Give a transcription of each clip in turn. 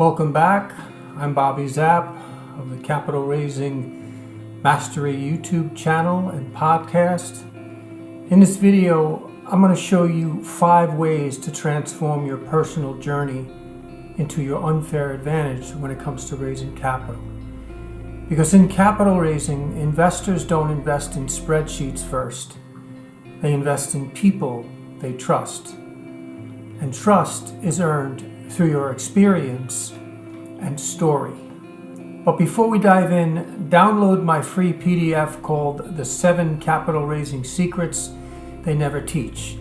Welcome back. I'm Bobby Zapp of the Capital Raising Mastery YouTube channel and podcast. In this video, I'm going to show you 5 ways to transform your personal journey into your unfair advantage when it comes to raising capital. Because in capital raising, investors don't invest in spreadsheets first. They invest in people they trust. And trust is earned through your experience and story. But before we dive in, download my free PDF called The 7 Capital Raising Secrets They Never Teach.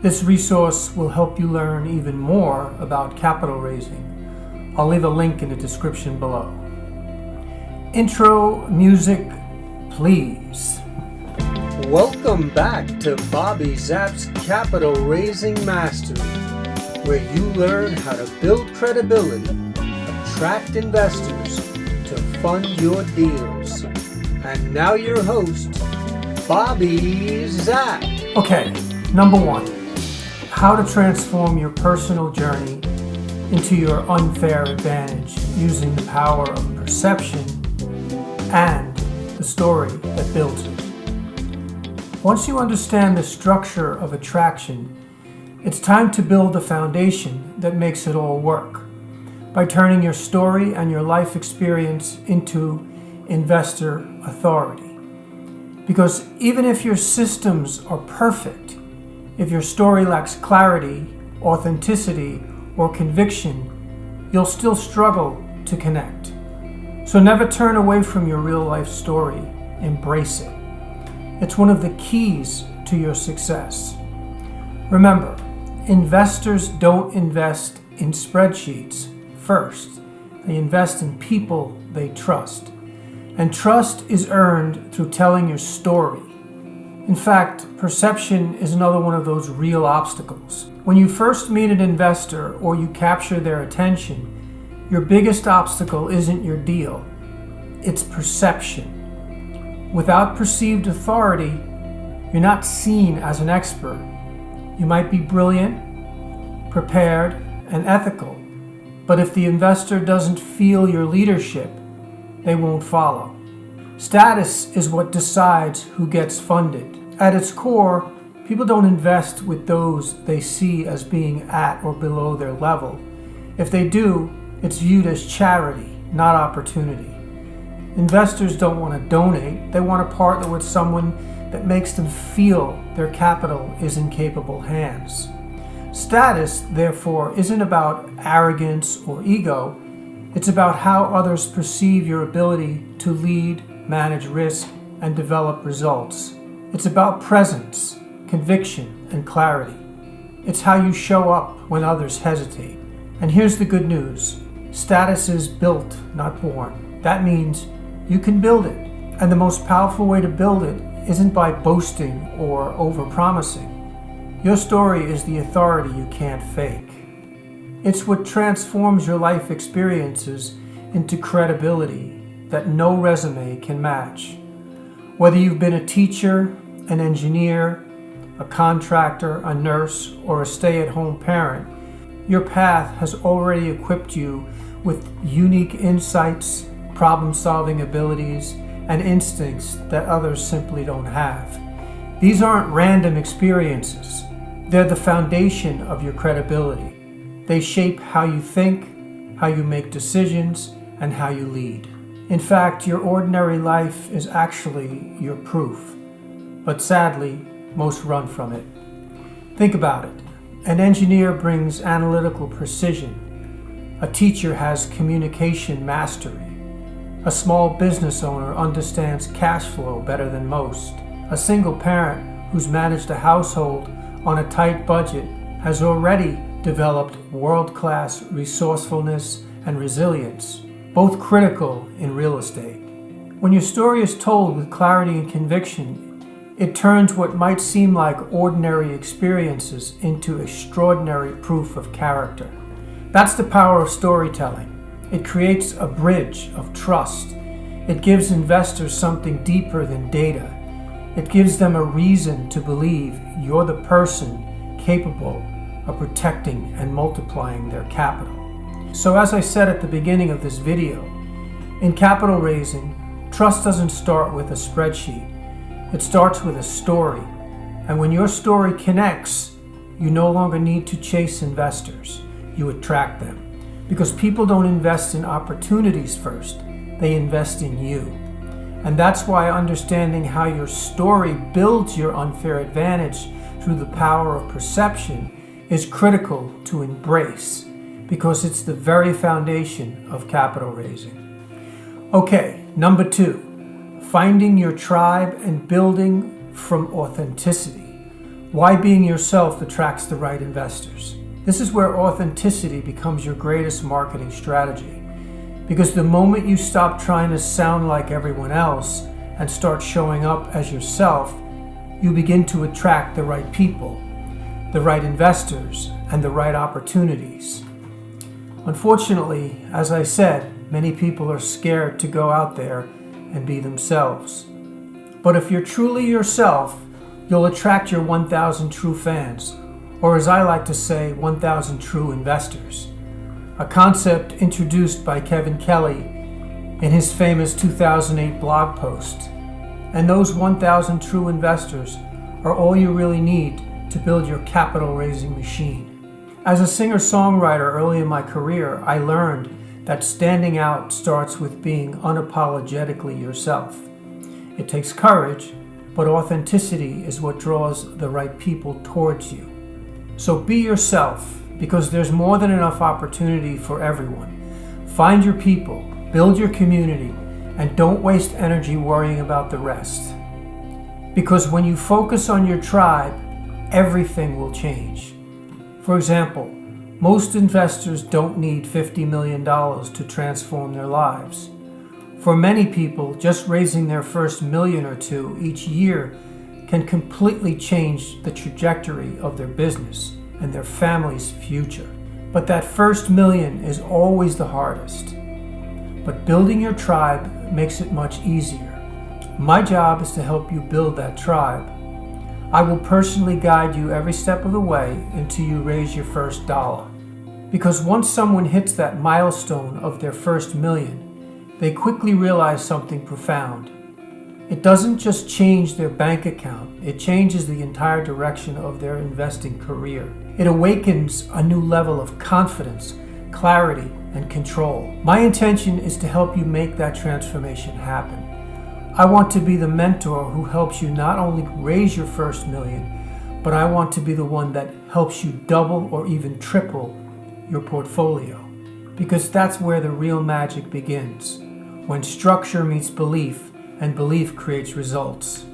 This resource will help you learn even more about capital raising. I'll leave a link in the description below. Intro music, please. Welcome back to Bobby Zapp's Capital Raising Mastery, where you learn how to build credibility, attract investors to fund your deals. And now your host, Bobby Zapp. Okay, number 1, how to transform your personal journey into your unfair advantage using the power of perception and the story that builds it. Once you understand the structure of attraction, it's time to build the foundation that makes it all work by turning your story and your life experience into investor authority. Because even if your systems are perfect, if your story lacks clarity, authenticity, or conviction, you'll still struggle to connect. So never turn away from your real life story. Embrace it. It's one of the keys to your success. Remember, investors don't invest in spreadsheets first. They invest in people they trust. And trust is earned through telling your story. In fact, perception is another one of those real obstacles. When you first meet an investor or you capture their attention, your biggest obstacle isn't your deal, it's perception. Without perceived authority, you're not seen as an expert. You might be brilliant, prepared, and ethical, but if the investor doesn't feel your leadership, they won't follow. Status is what decides who gets funded. At its core, people don't invest with those they see as being at or below their level. If they do, it's viewed as charity, not opportunity. Investors don't want to donate, they want to partner with someone that makes them feel their capital is in capable hands. Status, therefore, isn't about arrogance or ego. It's about how others perceive your ability to lead, manage risk, and develop results. It's about presence, conviction, and clarity. It's how you show up when others hesitate. And here's the good news. Status is built, not born. That means you can build it. And the most powerful way to build it isn't by boasting or over-promising. Your story is the authority you can't fake. It's what transforms your life experiences into credibility that no resume can match. Whether you've been a teacher, an engineer, a contractor, a nurse, or a stay-at-home parent, your path has already equipped you with unique insights, problem-solving abilities, and instincts that others simply don't have. These aren't random experiences. They're the foundation of your credibility. They shape how you think, how you make decisions, and how you lead. In fact, your ordinary life is actually your proof. But sadly, most run from it. Think about it. An engineer brings analytical precision. A teacher has communication mastery. A small business owner understands cash flow better than most. A single parent who's managed a household on a tight budget has already developed world-class resourcefulness and resilience, both critical in real estate. When your story is told with clarity and conviction, it turns what might seem like ordinary experiences into extraordinary proof of character. That's the power of storytelling. It creates a bridge of trust. It gives investors something deeper than data. It gives them a reason to believe you're the person capable of protecting and multiplying their capital. So as I said at the beginning of this video, in capital raising, trust doesn't start with a spreadsheet. It starts with a story. And when your story connects, you no longer need to chase investors. You attract them. Because people don't invest in opportunities first. They invest in you. And that's why understanding how your story builds your unfair advantage through the power of perception is critical to embrace, because it's the very foundation of capital raising. Okay, number 2, finding your tribe and building from authenticity. Why being yourself attracts the right investors. This is where authenticity becomes your greatest marketing strategy, because the moment you stop trying to sound like everyone else and start showing up as yourself, you begin to attract the right people, the right investors, and the right opportunities. Unfortunately, as I said, many people are scared to go out there and be themselves. But if you're truly yourself, you'll attract your 1,000 true fans, or as I like to say, 1,000 true investors. A concept introduced by Kevin Kelly in his famous 2008 blog post. And those 1,000 true investors are all you really need to build your capital raising machine. As a singer-songwriter early in my career, I learned that standing out starts with being unapologetically yourself. It takes courage, but authenticity is what draws the right people towards you. So be yourself, because there's more than enough opportunity for everyone. Find your people, build your community, and don't waste energy worrying about the rest. Because when you focus on your tribe, everything will change. For example, most investors don't need $50 million to transform their lives. For many people, just raising their first million or two each year can completely change the trajectory of their business and their family's future. But that first million is always the hardest. But building your tribe makes it much easier. My job is to help you build that tribe. I will personally guide you every step of the way until you raise your first dollar. Because once someone hits that milestone of their first million, they quickly realize something profound. It doesn't just change their bank account, it changes the entire direction of their investing career. It awakens a new level of confidence, clarity, and control. My intention is to help you make that transformation happen. I want to be the mentor who helps you not only raise your first million, but I want to be the one that helps you double or even triple your portfolio. Because that's where the real magic begins, when structure meets belief and belief creates results.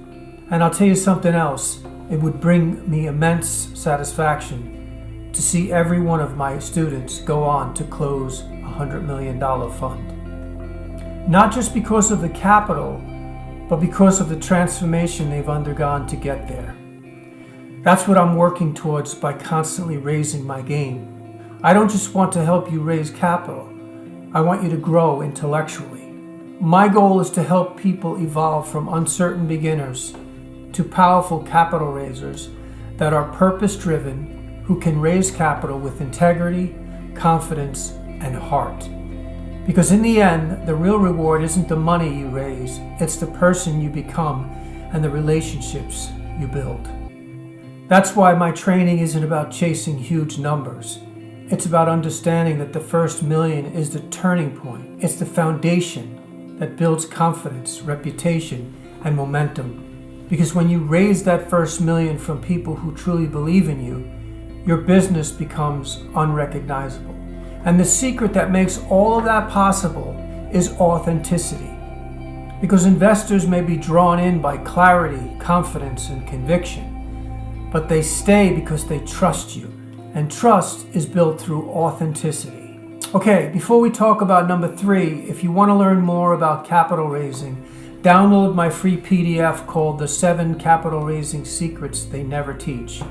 And I'll tell you something else, it would bring me immense satisfaction to see every one of my students go on to close a $100 million fund. Not just because of the capital, but because of the transformation they've undergone to get there. That's what I'm working towards by constantly raising my game. I don't just want to help you raise capital. I want you to grow intellectually. My goal is to help people evolve from uncertain beginners to powerful capital raisers that are purpose-driven, who can raise capital with integrity, confidence, and heart. Because in the end, the real reward isn't the money you raise, it's the person you become and the relationships you build. That's why my training isn't about chasing huge numbers. It's about understanding that the first million is the turning point. It's the foundation that builds confidence, reputation, and momentum. Because when you raise that first million from people who truly believe in you, your business becomes unrecognizable. And the secret that makes all of that possible is authenticity. Because investors may be drawn in by clarity, confidence, and conviction, but they stay because they trust you. And trust is built through authenticity. Okay, before we talk about number 3, if you want to learn more about capital raising, download my free PDF called The 7 Capital Raising Secrets They Never Teach.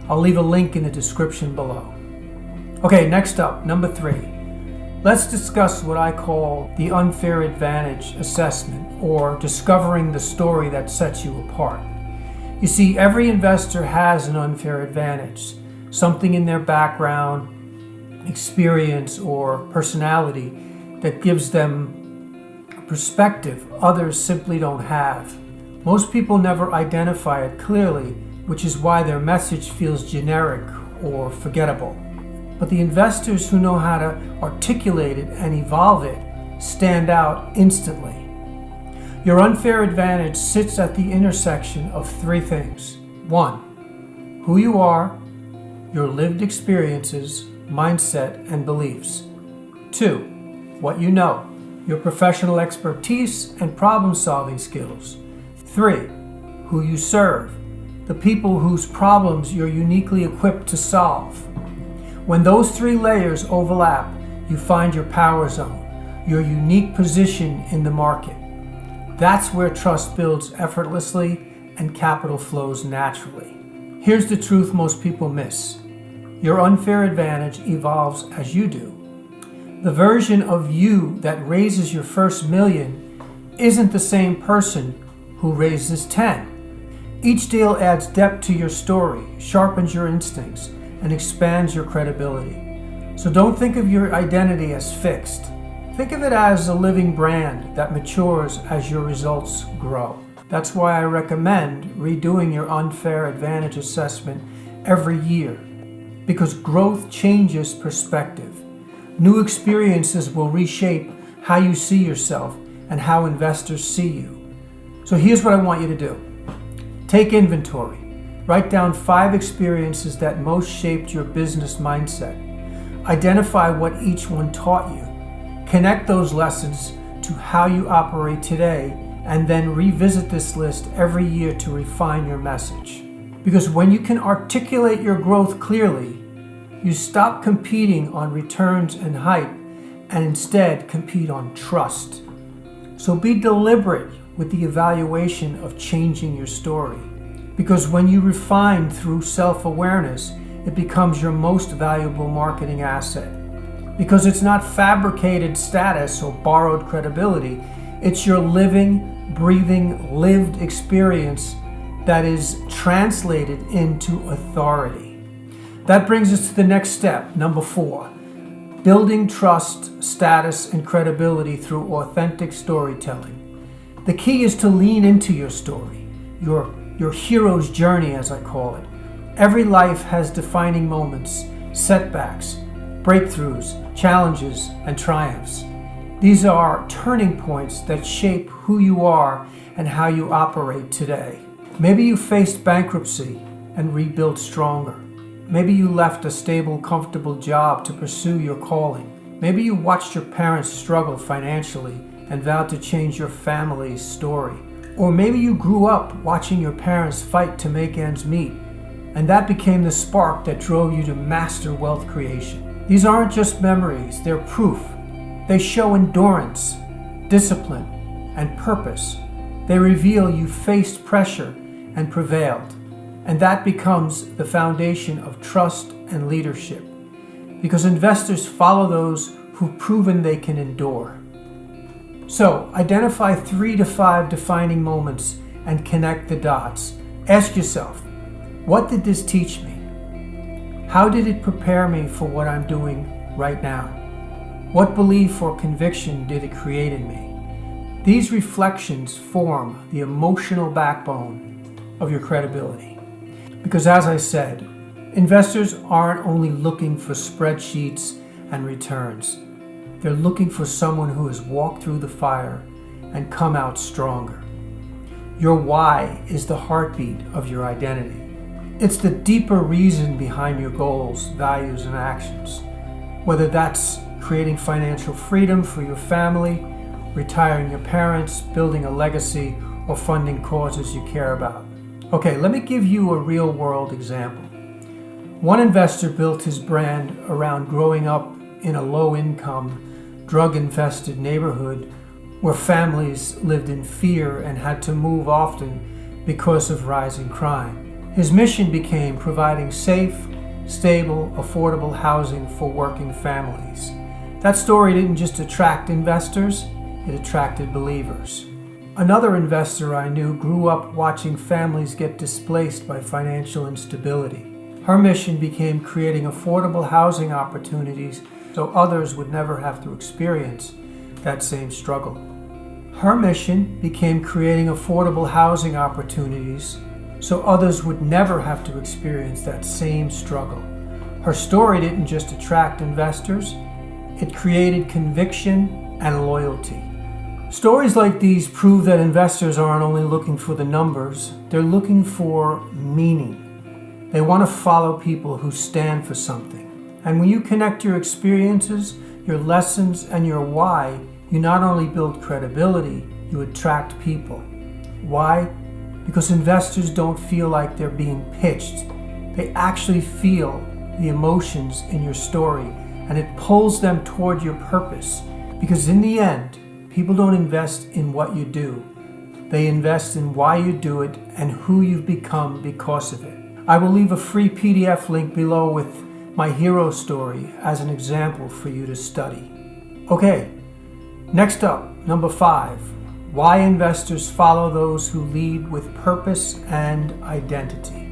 I'll leave a link in the description below. Okay, next up, number 3. Let's discuss what I call the unfair advantage assessment, or discovering the story that sets you apart. You see, every investor has an unfair advantage, something in their background, experience, or personality that gives them a perspective others simply don't have. Most people never identify it clearly, which is why their message feels generic or forgettable. But the investors who know how to articulate it and evolve it stand out instantly. Your unfair advantage sits at the intersection of three things. 1. Who you are, your lived experiences, mindset, and beliefs. 2. What you know, your professional expertise and problem-solving skills. 3. Who you serve, the people whose problems you're uniquely equipped to solve. When those three layers overlap, you find your power zone, your unique position in the market. That's where trust builds effortlessly and capital flows naturally. Here's the truth most people miss. Your unfair advantage evolves as you do. The version of you that raises your first million isn't the same person who raises 10. Each deal adds depth to your story, sharpens your instincts, and expands your credibility. So don't think of your identity as fixed. Think of it as a living brand that matures as your results grow. That's why I recommend redoing your unfair advantage assessment every year, because growth changes perspective. New experiences will reshape how you see yourself and how investors see you. So here's what I want you to do. Take inventory. Write down 5 experiences that most shaped your business mindset. Identify what each one taught you. Connect those lessons to how you operate today, and then revisit this list every year to refine your message. Because when you can articulate your growth clearly, you stop competing on returns and hype and instead compete on trust. So be deliberate with the evaluation of changing your story. Because when you refine through self-awareness, it becomes your most valuable marketing asset. Because it's not fabricated status or borrowed credibility, it's your living, breathing, lived experience that is translated into authority. That brings us to the next step, number 4. Building trust, status, and credibility through authentic storytelling. The key is to lean into your story, your hero's journey, as I call it. Every life has defining moments, setbacks, breakthroughs, challenges, and triumphs. These are turning points that shape who you are and how you operate today. Maybe you faced bankruptcy and rebuilt stronger. Maybe you left a stable, comfortable job to pursue your calling. Maybe you watched your parents struggle financially and vowed to change your family's story. Or maybe you grew up watching your parents fight to make ends meet, and that became the spark that drove you to master wealth creation. These aren't just memories, they're proof. They show endurance, discipline, and purpose. They reveal you faced pressure and prevailed. And that becomes the foundation of trust and leadership. Because investors follow those who've proven they can endure. So, identify 3 to 5 defining moments and connect the dots. Ask yourself, what did this teach me? How did it prepare me for what I'm doing right now? What belief or conviction did it create in me? These reflections form the emotional backbone of your credibility. Because as I said, investors aren't only looking for spreadsheets and returns. They're looking for someone who has walked through the fire and come out stronger. Your why is the heartbeat of your identity. It's the deeper reason behind your goals, values, and actions. Whether that's creating financial freedom for your family, retiring your parents, building a legacy, or funding causes you care about. Okay, let me give you a real-world example. One investor built his brand around growing up in a low-income, drug-infested neighborhood where families lived in fear and had to move often because of rising crime. His mission became providing safe, stable, affordable housing for working families. That story didn't just attract investors, it attracted believers. Another investor I knew grew up watching families get displaced by financial instability. Her mission became creating affordable housing opportunities so others would never have to experience that same struggle. Her mission became creating affordable housing opportunities so others would never have to experience that same struggle. Her story didn't just attract investors, it created conviction and loyalty. Stories like these prove that investors aren't only looking for the numbers, they're looking for meaning. They want to follow people who stand for something. And when you connect your experiences, your lessons, and your why, you not only build credibility, you attract people. Why? Because investors don't feel like they're being pitched. They actually feel the emotions in your story, and it pulls them toward your purpose. Because in the end, people don't invest in what you do. They invest in why you do it and who you've become because of it. I will leave a free PDF link below with my hero story as an example for you to study. Okay, next up, number 5, why investors follow those who lead with purpose and identity.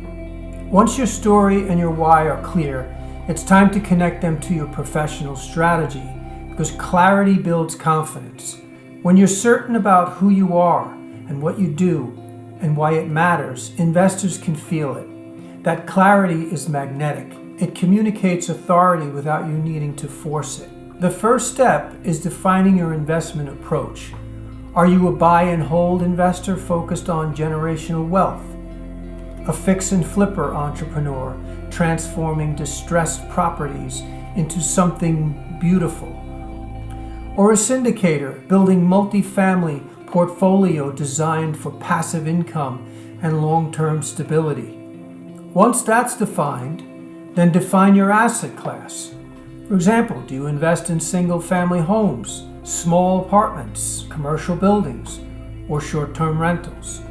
Once your story and your why are clear, it's time to connect them to your professional strategy, because clarity builds confidence. When you're certain about who you are and what you do and why it matters, investors can feel it. That clarity is magnetic. It communicates authority without you needing to force it. The first step is defining your investment approach. Are you a buy and hold investor focused on generational wealth? A fix and flipper entrepreneur transforming distressed properties into something beautiful? Or a syndicator building multifamily portfolio designed for passive income and long-term stability? Once that's defined, then define your asset class. For example, do you invest in single-family homes, small apartments, commercial buildings, or short-term rentals?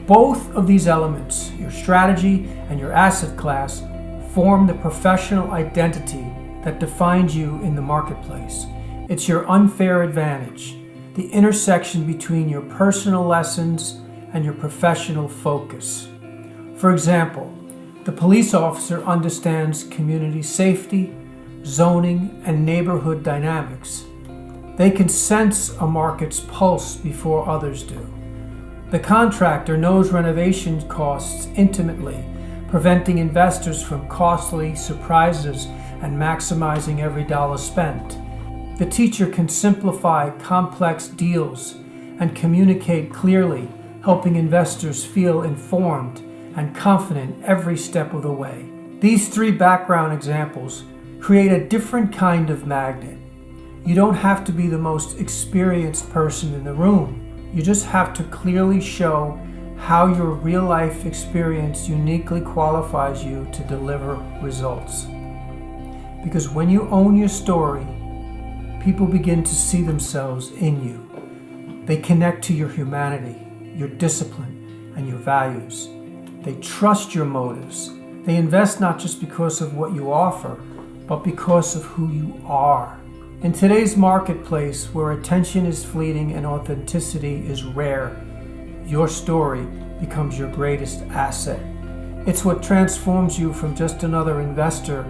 Both of these elements, your strategy and your asset class, form the professional identity that defines you in the marketplace. It's your unfair advantage, the intersection between your personal lessons and your professional focus. For example, the police officer understands community safety, zoning, and neighborhood dynamics. They can sense a market's pulse before others do. The contractor knows renovation costs intimately, preventing investors from costly surprises and maximizing every dollar spent. The teacher can simplify complex deals and communicate clearly, helping investors feel informed and confident every step of the way. These 3 background examples create a different kind of magnet. You don't have to be the most experienced person in the room. You just have to clearly show how your real-life experience uniquely qualifies you to deliver results. Because when you own your story, people begin to see themselves in you. They connect to your humanity, your discipline, and your values. They trust your motives. They invest not just because of what you offer, but because of who you are. In today's marketplace, where attention is fleeting and authenticity is rare, your story becomes your greatest asset. It's what transforms you from just another investor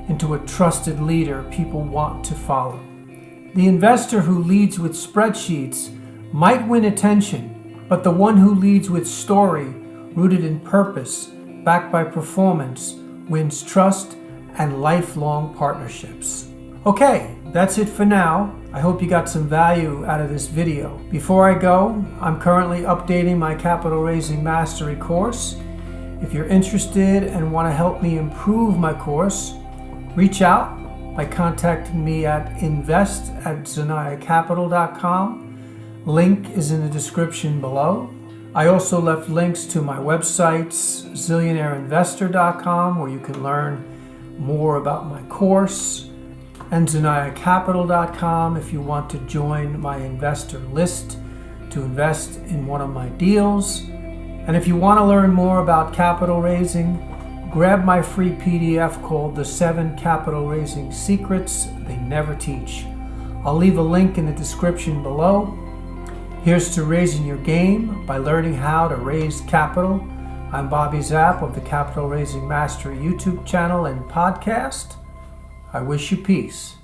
into a trusted leader people want to follow. The investor who leads with spreadsheets might win attention, but the one who leads with story, rooted in purpose, backed by performance, wins trust and lifelong partnerships. Okay, that's it for now. I hope you got some value out of this video. Before I go, I'm currently updating my Capital Raising Mastery course. If you're interested and want to help me improve my course, reach out by contacting me at invest@zanayacapital.com. Link is in the description below. I also left links to my websites, zillionaireinvestor.com, where you can learn more about my course, and zanayacapital.com if you want to join my investor list to invest in one of my deals. And if you want to learn more about capital raising, grab my free PDF called The 7 Capital Raising Secrets They Never Teach. I'll leave a link in the description below. Here's to raising your game by learning how to raise capital I'm Bobby Zapp of the Capital Raising Mastery YouTube channel and podcast. I wish you peace.